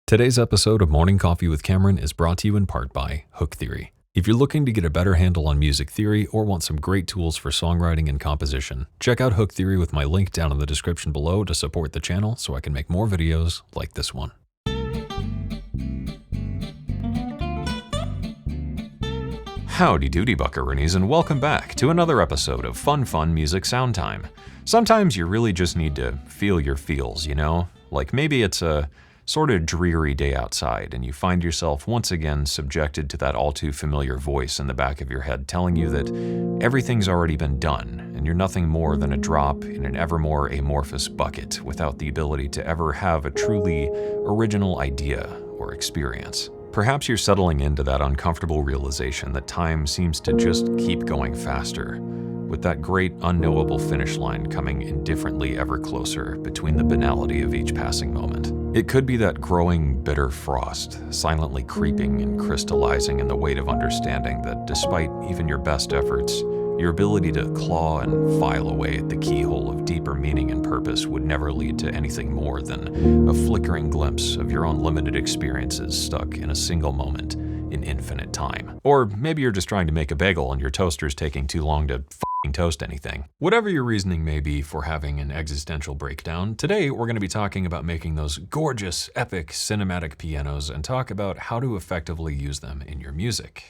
Today's episode of Morning Coffee with Cameron is brought to you in part by Hook Theory. If you're looking to get a better handle on music theory or want some great tools for songwriting and composition, check out Hook Theory with my link down in the description below to support the channel so I can make more videos like this one. Howdy doody, Buckaroonies, and welcome back to another episode of Fun Music Sound Time. Sometimes you really just need to feel your feels, you know? Like maybe it's a sort of dreary day outside and you find yourself once again subjected to that all too familiar voice in the back of your head telling you that everything's already been done and you're nothing more than a drop in an ever more amorphous bucket without the ability to ever have a truly original idea or experience. Perhaps you're settling into that uncomfortable realization that time seems to just keep going faster, with that great unknowable finish line coming indifferently ever closer between the banality of each passing moment. It could be that growing bitter frost, silently creeping and crystallizing in the weight of understanding that despite even your best efforts, your ability to claw and file away at the keyhole of deeper meaning and purpose would never lead to anything more than a flickering glimpse of your own limited experiences stuck in a single moment in infinite time. Or maybe you're just trying to make a bagel and your toaster's taking too long to f***ing toast anything. Whatever your reasoning may be for having an existential breakdown, today we're going to be talking about making those gorgeous, epic, cinematic pianos and talk about how to effectively use them in your music.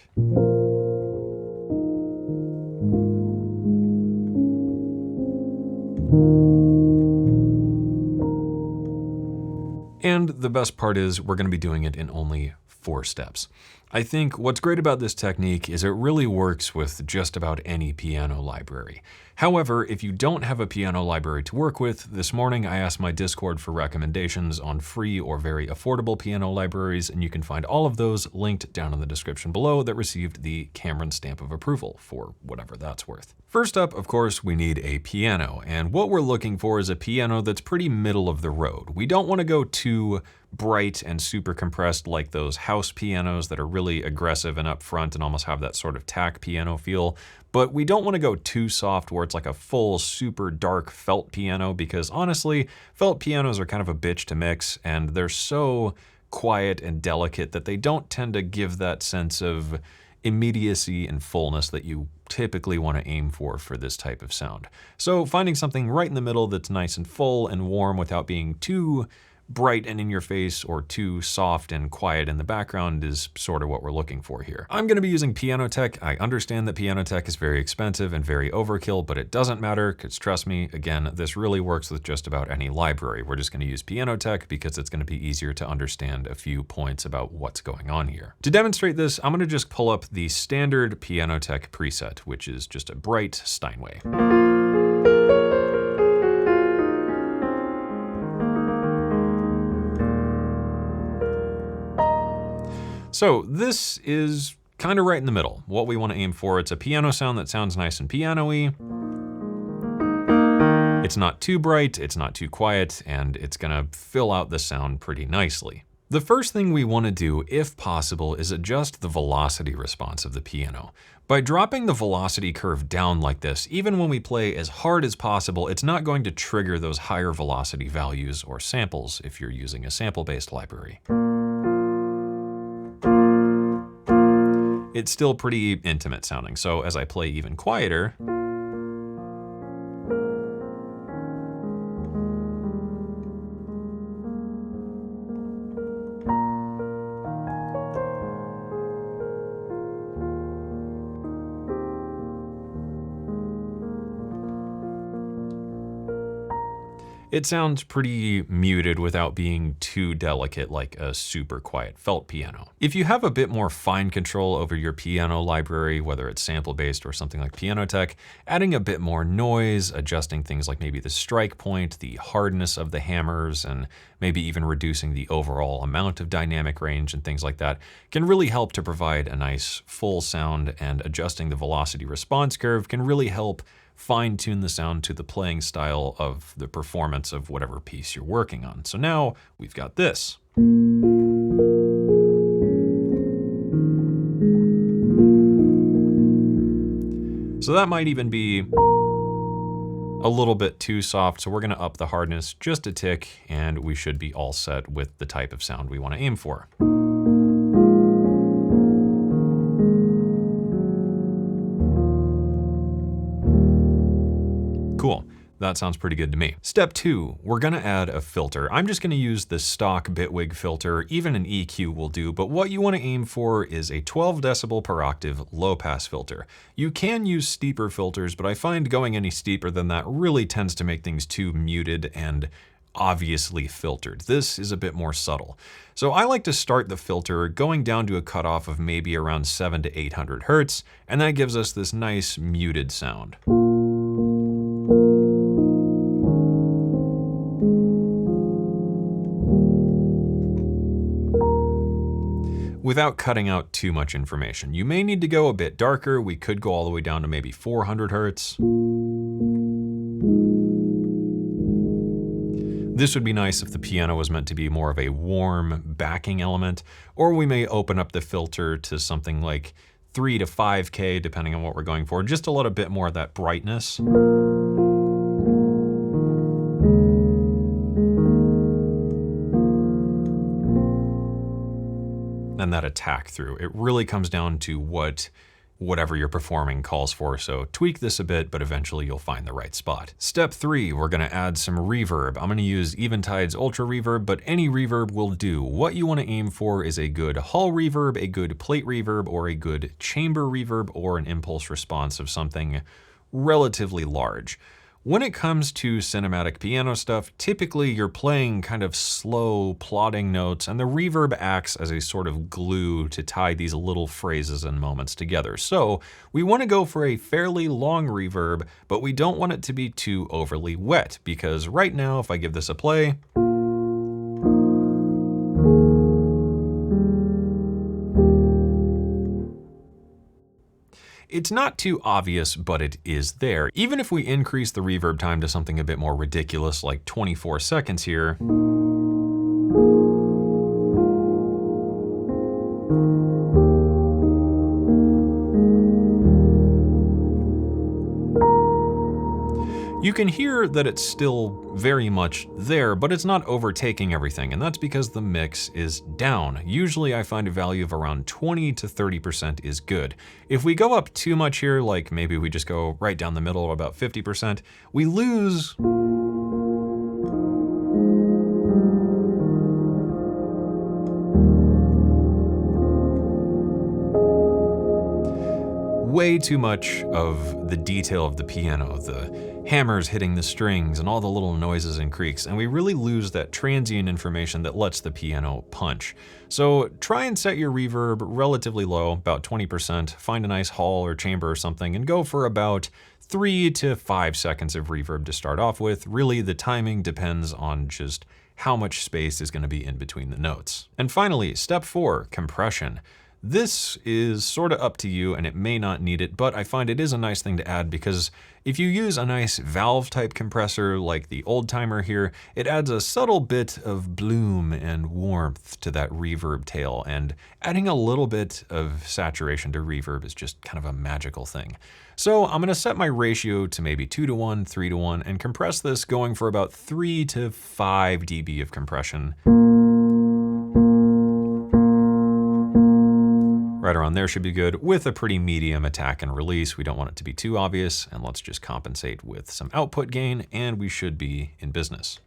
And the best part is we're going to be doing it in only 4 steps. I think what's great about this technique is it really works with just about any piano library. However, if you don't have a piano library to work with, this morning I asked my Discord for recommendations on free or very affordable piano libraries, and you can find all of those linked down in the description below that received the Cameron stamp of approval for whatever that's worth. First up, of course, we need a piano, and what we're looking for is a piano that's pretty middle of the road. We don't want to go too bright and super compressed like those house pianos that are really aggressive and upfront and almost have that sort of tack piano feel. But we don't want to go too soft where it's like a full super dark felt piano, because honestly, felt pianos are kind of a bitch to mix and they're so quiet and delicate that they don't tend to give that sense of immediacy and fullness that you typically want to aim for this type of sound. So finding something right in the middle that's nice and full and warm without being too bright and in your face or too soft and quiet in the background is sort of what we're looking for here. I'm going to be using Pianotech. I understand that Pianotech is very expensive and very overkill, but it doesn't matter because trust me, again, this really works with just about any library. We're just going to use Pianotech because it's going to be easier to understand a few points about what's going on here. To demonstrate this, I'm going to just pull up the standard Pianotech preset, which is just a bright Steinway. So this is kind of right in the middle, what we want to aim for. It's a piano sound that sounds nice and piano-y. It's not too bright, it's not too quiet, and it's gonna fill out the sound pretty nicely. The first thing we want to do, if possible, is adjust the velocity response of the piano. By dropping the velocity curve down like this, even when we play as hard as possible, it's not going to trigger those higher velocity values or samples if you're using a sample-based library. It's still pretty intimate sounding, so as I play even quieter, it sounds pretty muted without being too delicate like a super quiet felt piano. If you have a bit more fine control over your piano library, whether it's sample-based or something like Pianotech, adding a bit more noise, adjusting things like maybe the strike point, the hardness of the hammers, and maybe even reducing the overall amount of dynamic range and things like that can really help to provide a nice full sound, and adjusting the velocity response curve can really help fine-tune the sound to the playing style of the performance of whatever piece you're working on. So now we've got this. So that might even be a little bit too soft, so we're gonna up the hardness just a tick, and we should be all set with the type of sound we wanna aim for. Cool. That sounds pretty good to me. Step 2, we're gonna add a filter. I'm just gonna use the stock Bitwig filter. Even an EQ will do, but what you wanna aim for is a 12 decibel per octave low pass filter. You can use steeper filters, but I find going any steeper than that really tends to make things too muted and obviously filtered. This is a bit more subtle. So I like to start the filter going down to a cutoff of maybe around 700 to 800 hertz, and that gives us this nice muted sound. Without cutting out too much information. You may need to go a bit darker. We could go all the way down to maybe 400 hertz. This would be nice if the piano was meant to be more of a warm backing element, or we may open up the filter to something like 3 to 5K, depending on what we're going for, just to let a bit more of that brightness. And that attack through. It really comes down to whatever you're performing calls for, so tweak this a bit, but eventually you'll find the right spot. Step 3, we're gonna add some reverb. I'm gonna use Eventide's Ultra Reverb, but any reverb will do. What you wanna aim for is a good hall reverb, a good plate reverb, or a good chamber reverb, or an impulse response of something relatively large. When it comes to cinematic piano stuff, typically you're playing kind of slow, plodding notes, and the reverb acts as a sort of glue to tie these little phrases and moments together. So we want to go for a fairly long reverb, but we don't want it to be too overly wet, because right now, if I give this a play, it's not too obvious, but it is there. Even if we increase the reverb time to something a bit more ridiculous, like 24 seconds here, you can hear that it's still very much there, but it's not overtaking everything, and that's because the mix is down. Usually I find a value of around 20 to 30% is good. If we go up too much here, like maybe we just go right down the middle, about 50%, we lose way too much of the detail of the piano, the hammers hitting the strings and all the little noises and creaks, and we really lose that transient information that lets the piano punch. So try and set your reverb relatively low, about 20%, find a nice hall or chamber or something, and go for about 3 to 5 seconds of reverb to start off with. Really, the timing depends on just how much space is going to be in between the notes. And finally, step 4, compression. This is sort of up to you, and it may not need it, but I find it is a nice thing to add because if you use a nice valve type compressor like the old timer here, it adds a subtle bit of bloom and warmth to that reverb tail, and adding a little bit of saturation to reverb is just kind of a magical thing. So I'm gonna set my ratio to maybe 2 to 1, 3 to 1, and compress this going for about 3 to 5 dB of compression. Right around there should be good, with a pretty medium attack and release. We don't want it to be too obvious, and let's just compensate with some output gain, and we should be in business.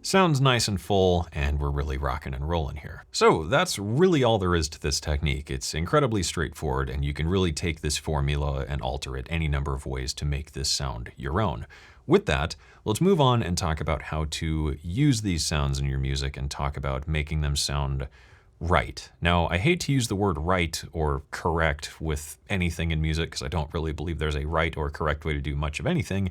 Sounds nice and full, and we're really rocking and rolling here. So that's really all there is to this technique. It's incredibly straightforward, and you can really take this formula and alter it any number of ways to make this sound your own. With that, let's move on and talk about how to use these sounds in your music and talk about making them sound right. Now, I hate to use the word right or correct with anything in music because I don't really believe there's a right or correct way to do much of anything.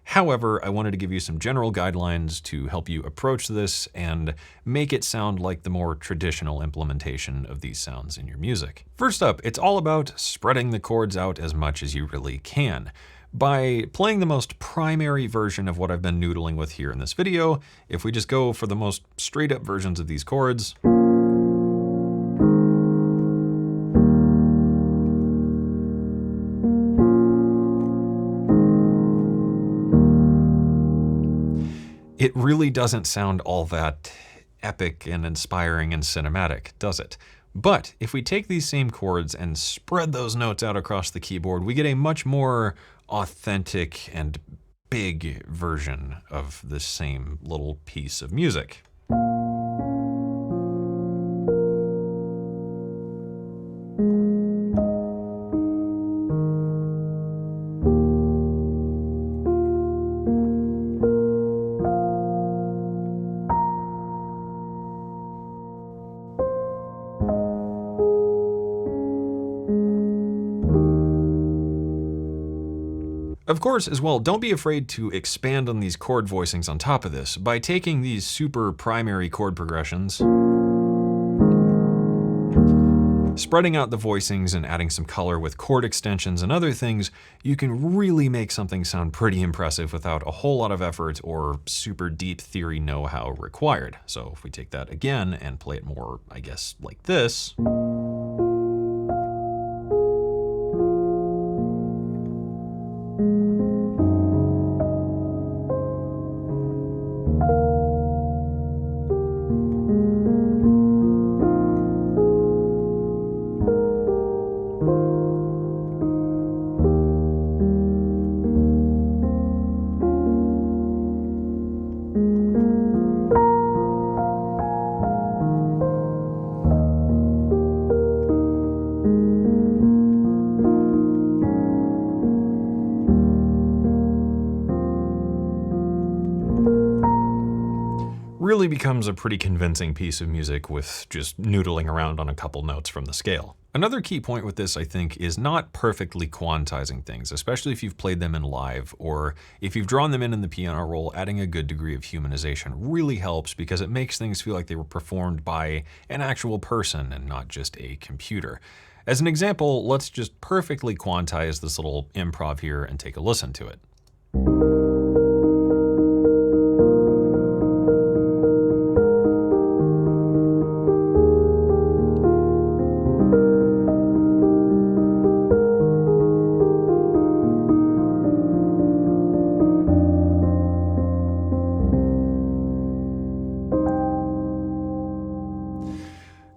However, I wanted to give you some general guidelines to help you approach this and make it sound like the more traditional implementation of these sounds in your music. First up, it's all about spreading the chords out as much as you really can. By playing the most primary version of what I've been noodling with here in this video, if we just go for the most straight up versions of these chords, it really doesn't sound all that epic and inspiring and cinematic, does it? But if we take these same chords and spread those notes out across the keyboard, we get a much more authentic and big version of this same little piece of music. Of course, as well, don't be afraid to expand on these chord voicings on top of this by taking these super primary chord progressions, spreading out the voicings and adding some color with chord extensions and other things. You can really make something sound pretty impressive without a whole lot of effort or super deep theory know-how required. So if we take that again and play it more, I guess, like this. Really becomes a pretty convincing piece of music with just noodling around on a couple notes from the scale. Another key point with this, I think, is not perfectly quantizing things, especially if you've played them in live or if you've drawn them in the piano roll. Adding a good degree of humanization really helps because it makes things feel like they were performed by an actual person and not just a computer. As an example, let's just perfectly quantize this little improv here and take a listen to it.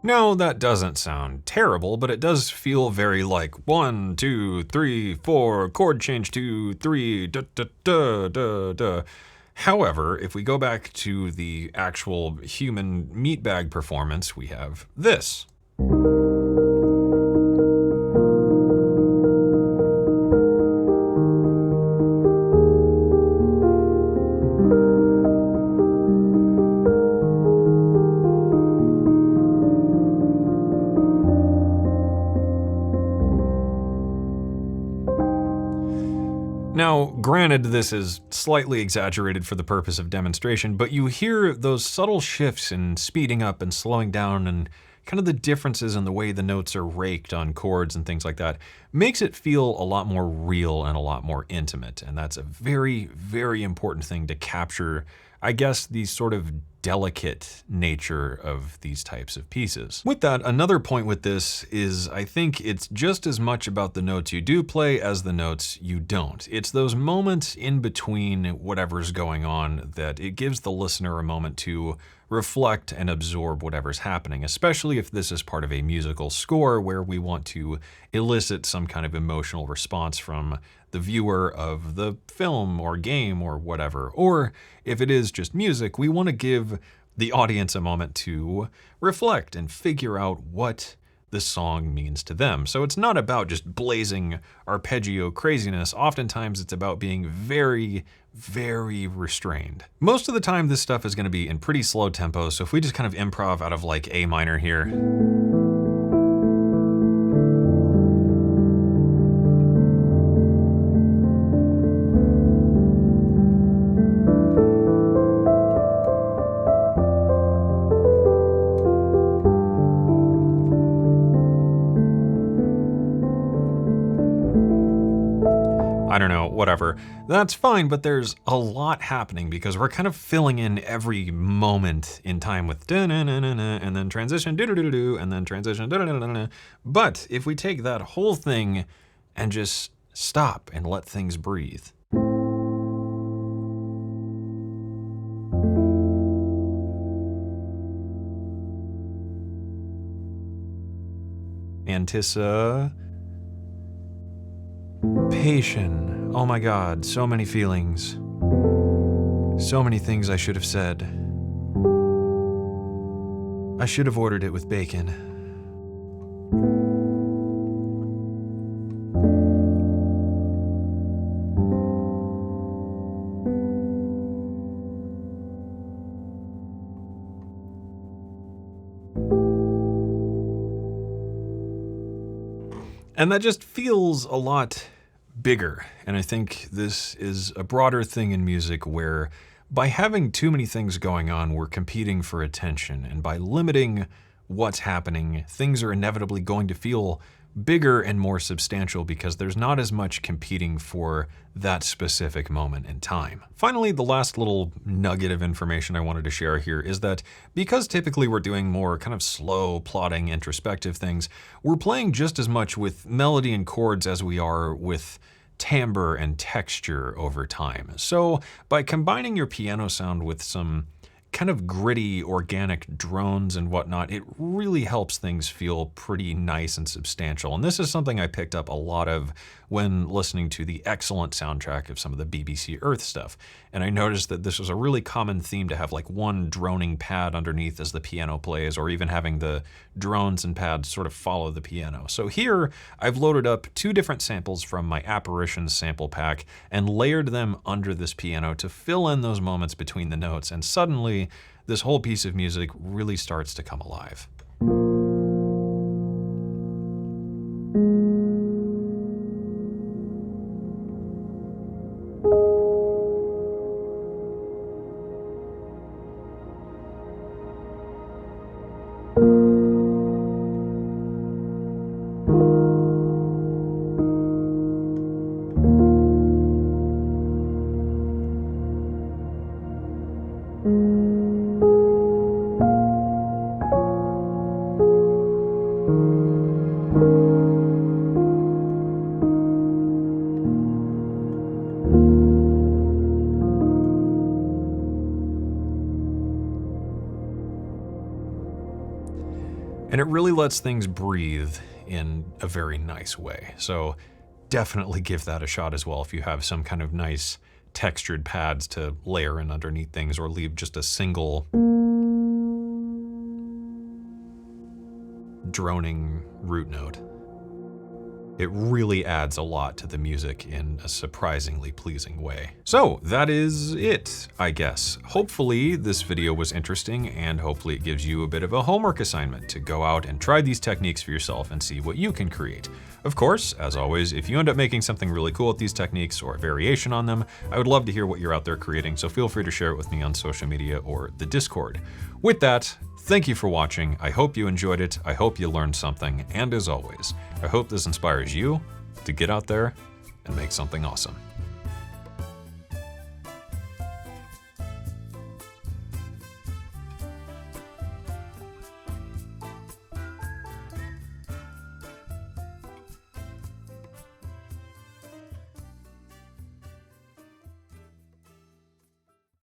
No, that doesn't sound terrible, but it does feel very like 1, 2, 3, 4, chord change 2, 3, da da da da da. However, if we go back to the actual human meatbag performance, we have this. Now, granted, this is slightly exaggerated for the purpose of demonstration, but you hear those subtle shifts in speeding up and slowing down and kind of the differences in the way the notes are raked on chords and things like that makes it feel a lot more real and a lot more intimate. And that's a very, very important thing to capture, I guess, the sort of delicate nature of these types of pieces. With that, another point with this is I think it's just as much about the notes you do play as the notes you don't. It's those moments in between whatever's going on that it gives the listener a moment to reflect and absorb whatever's happening, especially if this is part of a musical score where we want to elicit some kind of emotional response from the viewer of the film or game or whatever. Or if it is just music, we want to give the audience a moment to reflect and figure out what the song means to them. So it's not about just blazing arpeggio craziness. Oftentimes it's about being very, very restrained. Most of the time this stuff is going to be in pretty slow tempo. So if we just kind of improv out of like A minor here. I don't know, whatever. That's fine, but there's a lot happening because we're kind of filling in every moment in time with da-na-na-na-na, and then transition do-do-do-do, and then transition da-da-da-da-da. But if we take that whole thing and just stop and let things breathe. Anticipation. Oh my God, so many feelings. So many things I should have said. I should have ordered it with bacon. And that just feels a lot bigger. And I think this is a broader thing in music where by having too many things going on, we're competing for attention. And by limiting what's happening, things are inevitably going to feel bigger and more substantial because there's not as much competing for that specific moment in time. Finally, the last little nugget of information I wanted to share here is that because typically we're doing more kind of slow, plodding, introspective things, we're playing just as much with melody and chords as we are with timbre and texture over time. So by combining your piano sound with some kind of gritty, organic drones and whatnot, it really helps things feel pretty nice and substantial. And this is something I picked up a lot of when listening to the excellent soundtrack of some of the BBC Earth stuff. And I noticed that this was a really common theme to have like one droning pad underneath as the piano plays, or even having the drones and pads sort of follow the piano. So here I've loaded up 2 different samples from my Apparitions sample pack and layered them under this piano to fill in those moments between the notes. And suddenly this whole piece of music really starts to come alive. And it really lets things breathe in a very nice way. So definitely give that a shot as well if you have some kind of nice textured pads to layer in underneath things, or leave just a single droning root note. It really adds a lot to the music in a surprisingly pleasing way. So that is it, I guess. Hopefully this video was interesting, and hopefully it gives you a bit of a homework assignment to go out and try these techniques for yourself and see what you can create. Of course, as always, if you end up making something really cool with these techniques or a variation on them, I would love to hear what you're out there creating, so feel free to share it with me on social media or the Discord. With that, thank you for watching. I hope you enjoyed it. I hope you learned something. And as always, I hope this inspires you to get out there and make something awesome.